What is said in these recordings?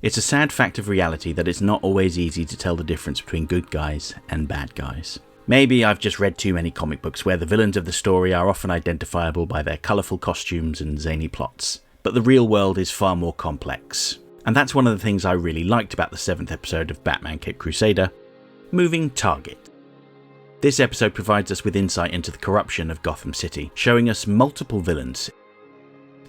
It's a sad fact of reality that it's not always easy to tell the difference between good guys and bad guys. Maybe I've just read too many comic books where the villains of the story are often identifiable by their colourful costumes and zany plots, but the real world is far more complex. And that's one of the things I really liked about the 7th episode of Batman Caped Crusader, Moving Target. This episode provides us with insight into the corruption of Gotham City, showing us multiple villains,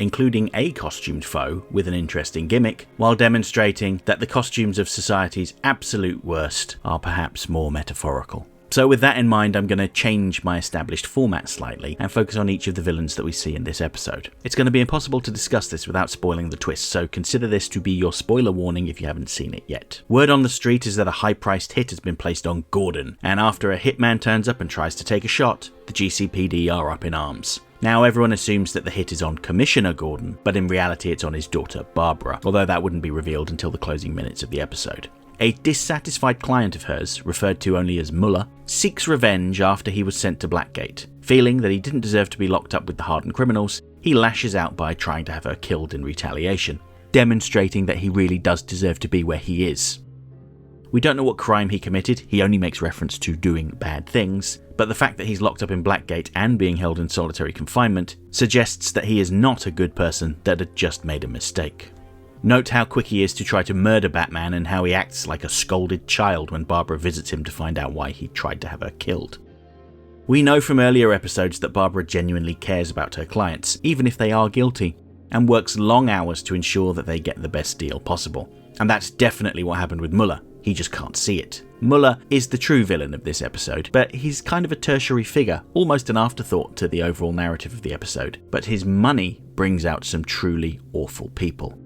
including a costumed foe with an interesting gimmick, while demonstrating that the costumes of society's absolute worst are perhaps more metaphorical. So with that in mind, I'm going to change my established format slightly and focus on each of the villains that we see in this episode. It's going to be impossible to discuss this without spoiling the twist, so consider this to be your spoiler warning if you haven't seen it yet. Word on the street is that a high-priced hit has been placed on Gordon, and after a hitman turns up and tries to take a shot, the GCPD are up in arms. Now everyone assumes that the hit is on Commissioner Gordon, but in reality it's on his daughter Barbara, although that wouldn't be revealed until the closing minutes of the episode. A dissatisfied client of hers, referred to only as Muller, seeks revenge after he was sent to Blackgate. Feeling that he didn't deserve to be locked up with the hardened criminals, he lashes out by trying to have her killed in retaliation, demonstrating that he really does deserve to be where he is. We don't know what crime he committed, he only makes reference to doing bad things, but the fact that he's locked up in Blackgate and being held in solitary confinement suggests that he is not a good person that had just made a mistake. Note how quick he is to try to murder Batman and how he acts like a scolded child when Barbara visits him to find out why he tried to have her killed. We know from earlier episodes that Barbara genuinely cares about her clients, even if they are guilty, and works long hours to ensure that they get the best deal possible. And that's definitely what happened with Muller. He just can't see it. Muller is the true villain of this episode, but he's kind of a tertiary figure, almost an afterthought to the overall narrative of the episode. But his money brings out some truly awful people.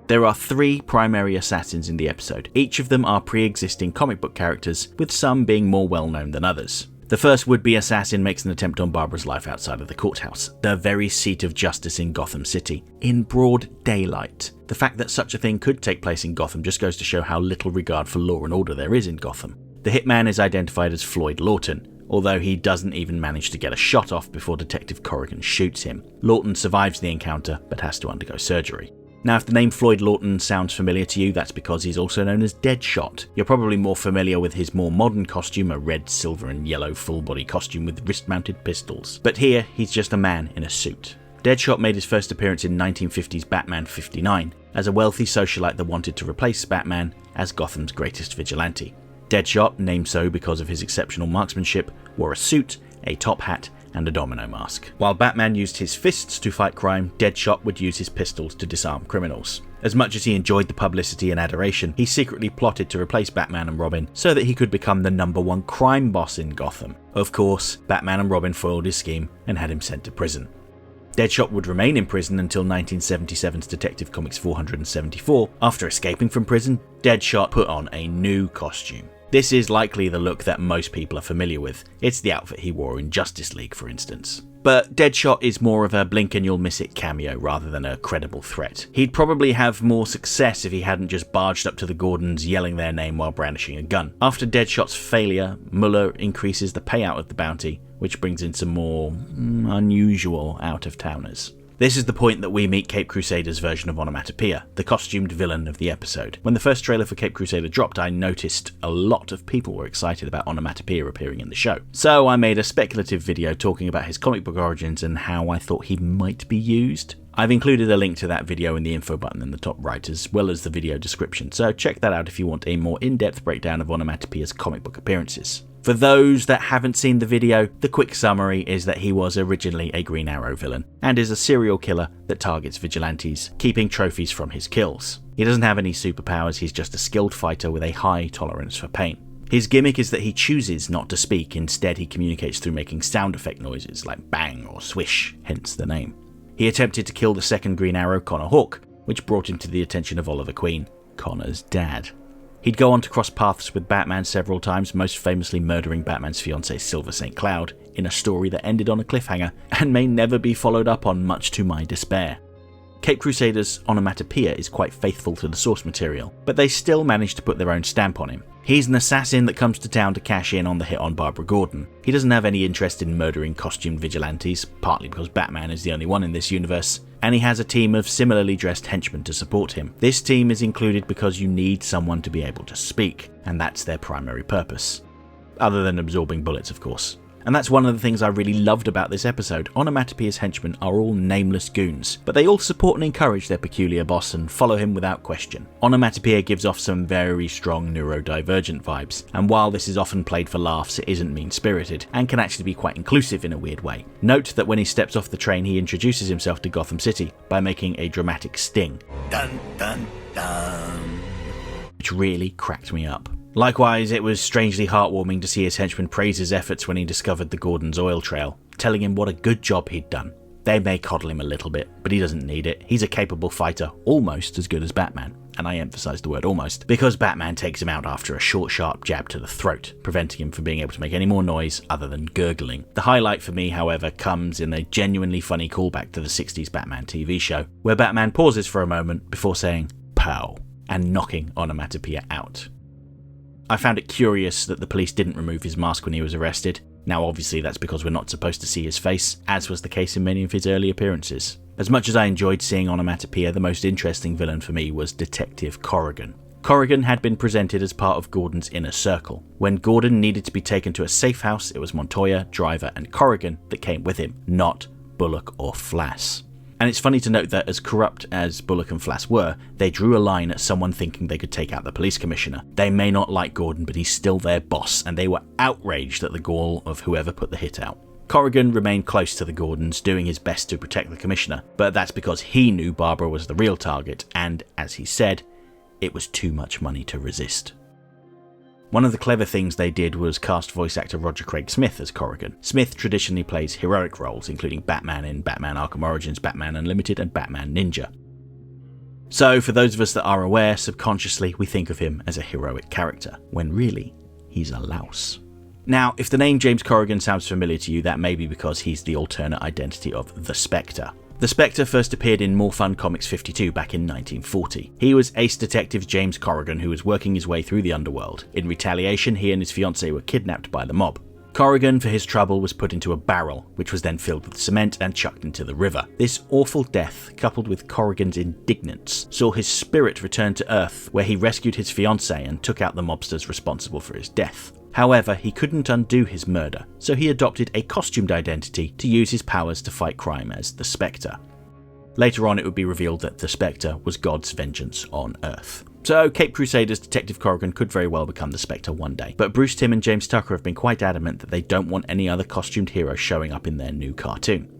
There are 3 primary assassins in the episode. Each of them are pre-existing comic book characters, with some being more well-known than others. The first would-be assassin makes an attempt on Barbara's life outside of the courthouse, the very seat of justice in Gotham City, in broad daylight. The fact that such a thing could take place in Gotham just goes to show how little regard for law and order there is in Gotham. The hitman is identified as Floyd Lawton, although he doesn't even manage to get a shot off before Detective Corrigan shoots him. Lawton survives the encounter, but has to undergo surgery. Now, if the name Floyd Lawton sounds familiar to you, that's because he's also known as Deadshot. You're probably more familiar with his more modern costume, a red, silver and yellow full-body costume with wrist-mounted pistols. But here, he's just a man in a suit. Deadshot made his first appearance in 1950's Batman 59, as a wealthy socialite that wanted to replace Batman as Gotham's greatest vigilante. Deadshot, named so because of his exceptional marksmanship, wore a suit, a top hat, and a domino mask. While Batman used his fists to fight crime, Deadshot would use his pistols to disarm criminals. As much as he enjoyed the publicity and adoration, he secretly plotted to replace Batman and Robin so that he could become the #1 crime boss in Gotham. Of course, Batman and Robin foiled his scheme and had him sent to prison. Deadshot would remain in prison until 1977's Detective Comics 474. After escaping from prison, Deadshot put on a new costume. This is likely the look that most people are familiar with. It's the outfit he wore in Justice League, for instance. But Deadshot is more of a blink and you'll miss it cameo rather than a credible threat. He'd probably have more success if he hadn't just barged up to the Gordons yelling their name while brandishing a gun. After Deadshot's failure, Muller increases the payout of the bounty, which brings in some more unusual out-of-towners. This is the point that we meet Caped Crusader's version of Onomatopoeia, the costumed villain of the episode. When the first trailer for Caped Crusader dropped, I noticed a lot of people were excited about Onomatopoeia appearing in the show. So I made a speculative video talking about his comic book origins and how I thought he might be used. I've included a link to that video in the info button in the top right, as well as the video description, so check that out if you want a more in-depth breakdown of Onomatopoeia's comic book appearances. For those that haven't seen the video, the quick summary is that he was originally a Green Arrow villain, and is a serial killer that targets vigilantes, keeping trophies from his kills. He doesn't have any superpowers, he's just a skilled fighter with a high tolerance for pain. His gimmick is that he chooses not to speak, instead he communicates through making sound effect noises like bang or swish, hence the name. He attempted to kill the second Green Arrow, Connor Hawke, which brought him to the attention of Oliver Queen, Connor's dad. He'd go on to cross paths with Batman several times, most famously murdering Batman's fiancée Silver St. Cloud in a story that ended on a cliffhanger and may never be followed up on, much to my despair. Caped Crusader's Onomatopoeia is quite faithful to the source material, but they still manage to put their own stamp on him. He's an assassin that comes to town to cash in on the hit on Barbara Gordon. He doesn't have any interest in murdering costumed vigilantes, partly because Batman is the only one in this universe, and he has a team of similarly dressed henchmen to support him. This team is included because you need someone to be able to speak, and that's their primary purpose. Other than absorbing bullets, of course. And that's one of the things I really loved about this episode. Onomatopoeia's henchmen are all nameless goons, but they all support and encourage their peculiar boss and follow him without question. Onomatopoeia gives off some very strong neurodivergent vibes, and while this is often played for laughs, it isn't mean-spirited, and can actually be quite inclusive in a weird way. Note that when he steps off the train, he introduces himself to Gotham City by making a dramatic sting. Dun dun dun. Which really cracked me up. Likewise, it was strangely heartwarming to see his henchman praise his efforts when he discovered the Gordon's oil trail, telling him what a good job he'd done. They may coddle him a little bit, but he doesn't need it. He's a capable fighter, almost as good as Batman. And I emphasise the word almost, because Batman takes him out after a short, sharp jab to the throat, preventing him from being able to make any more noise other than gurgling. The highlight for me, however, comes in a genuinely funny callback to the 60s Batman TV show, where Batman pauses for a moment before saying, "Pow," and knocking Onomatopoeia out. I found it curious that the police didn't remove his mask when he was arrested. Now obviously that's because we're not supposed to see his face, as was the case in many of his early appearances. As much as I enjoyed seeing Onomatopoeia, the most interesting villain for me was Detective Corrigan. Corrigan had been presented as part of Gordon's inner circle. When Gordon needed to be taken to a safe house, it was Montoya, Driver and Corrigan that came with him, not Bullock or Flass. And it's funny to note that as corrupt as Bullock and Flass were, they drew a line at someone thinking they could take out the police commissioner. They may not like Gordon, but he's still their boss, and they were outraged at the gall of whoever put the hit out. Corrigan remained close to the Gordons, doing his best to protect the commissioner, but that's because he knew Barbara was the real target, and, as he said, it was too much money to resist. One of the clever things they did was cast voice actor Roger Craig Smith as Corrigan. Smith traditionally plays heroic roles, including Batman in Batman Arkham Origins, Batman Unlimited and Batman Ninja. So, for those of us that are aware, subconsciously we think of him as a heroic character, when really, he's a louse. Now, if the name James Corrigan sounds familiar to you, that may be because he's the alternate identity of the Spectre. The Spectre first appeared in More Fun Comics 52 back in 1940. He was ace detective James Corrigan who was working his way through the underworld. In retaliation, he and his fiancée were kidnapped by the mob. Corrigan, for his trouble, was put into a barrel, which was then filled with cement and chucked into the river. This awful death, coupled with Corrigan's indignance, saw his spirit return to Earth, where he rescued his fiancée and took out the mobsters responsible for his death. However, he couldn't undo his murder, so he adopted a costumed identity to use his powers to fight crime as the Spectre. Later on, it would be revealed that the Spectre was God's vengeance on Earth. So, Caped Crusader's Detective Corrigan could very well become the Spectre one day, but Bruce Timm and James Tucker have been quite adamant that they don't want any other costumed hero showing up in their new cartoon.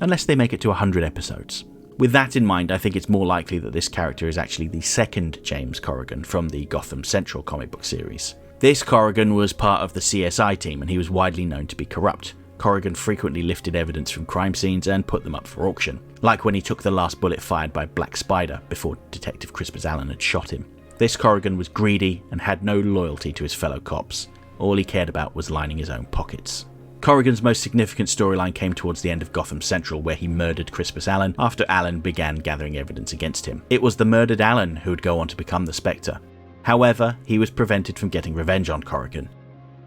Unless they make it to 100 episodes. With that in mind, I think it's more likely that this character is actually the second James Corrigan from the Gotham Central comic book series. This Corrigan was part of the CSI team and he was widely known to be corrupt. Corrigan frequently lifted evidence from crime scenes and put them up for auction, like when he took the last bullet fired by Black Spider before Detective Crispus Allen had shot him. This Corrigan was greedy and had no loyalty to his fellow cops. All he cared about was lining his own pockets. Corrigan's most significant storyline came towards the end of Gotham Central, where he murdered Crispus Allen after Allen began gathering evidence against him. It was the murdered Allen who would go on to become the Spectre. However, he was prevented from getting revenge on Corrigan.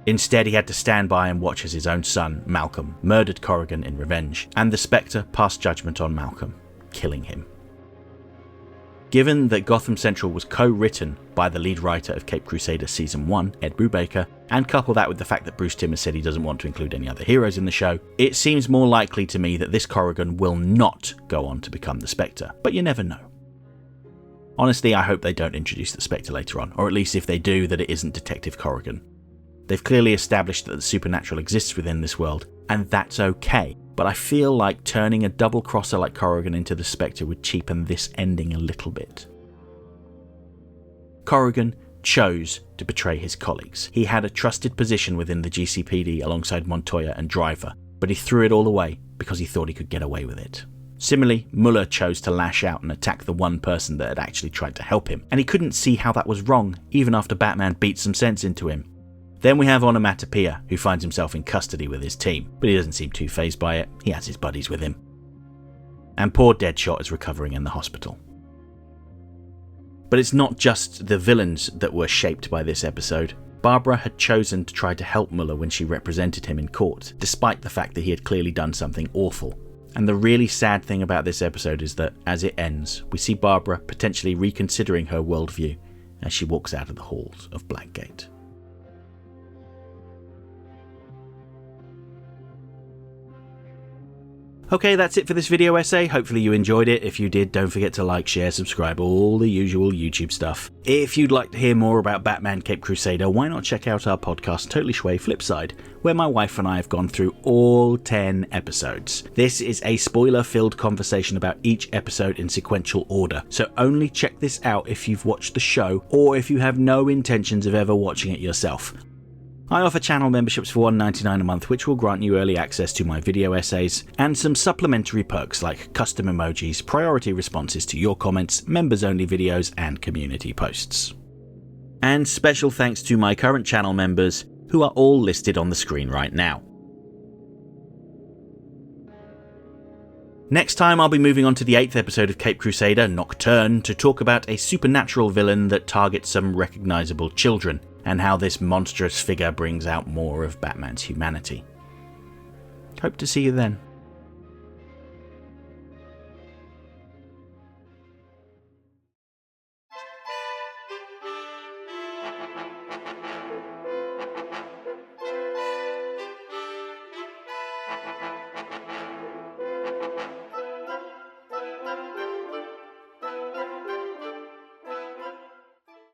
Instead, he had to stand by and watch as his own son, Malcolm, murdered Corrigan in revenge, and the Spectre passed judgment on Malcolm, killing him. Given that Gotham Central was co-written by the lead writer of Caped Crusader Season 1, Ed Brubaker, and couple that with the fact that Bruce Timm has said he doesn't want to include any other heroes in the show, it seems more likely to me that this Corrigan will not go on to become the Spectre, but you never know. Honestly, I hope they don't introduce the Spectre later on, or at least if they do, that it isn't Detective Corrigan. They've clearly established that the supernatural exists within this world, and that's okay, but I feel like turning a double-crosser like Corrigan into the Spectre would cheapen this ending a little bit. Corrigan chose to betray his colleagues. He had a trusted position within the GCPD alongside Montoya and Driver, but he threw it all away because he thought he could get away with it. Similarly, Muller chose to lash out and attack the one person that had actually tried to help him, and he couldn't see how that was wrong, even after Batman beat some sense into him. Then we have Onomatopoeia, who finds himself in custody with his team, but he doesn't seem too fazed by it. He has his buddies with him. And poor Deadshot is recovering in the hospital. But it's not just the villains that were shaped by this episode. Barbara had chosen to try to help Muller when she represented him in court, despite the fact that he had clearly done something awful. And the really sad thing about this episode is that, as it ends, we see Barbara potentially reconsidering her worldview as she walks out of the halls of Blackgate. Okay, that's it for this video essay. Hopefully you enjoyed it. If you did, don't forget to like, share, subscribe, all the usual YouTube stuff. If you'd like to hear more about Batman Caped Crusader, why not check out our podcast Totally Shui Flipside, where my wife and I have gone through all 10 episodes. This is a spoiler-filled conversation about each episode in sequential order, so only check this out if you've watched the show or if you have no intentions of ever watching it yourself. I offer channel memberships for $1.99 a month, which will grant you early access to my video essays, and some supplementary perks like custom emojis, priority responses to your comments, members-only videos, and community posts. And special thanks to my current channel members, who are all listed on the screen right now. Next time I'll be moving on to the 8th episode of Caped Crusader, Nocturne, to talk about a supernatural villain that targets some recognisable children, and how this monstrous figure brings out more of Batman's humanity. Hope to see you then.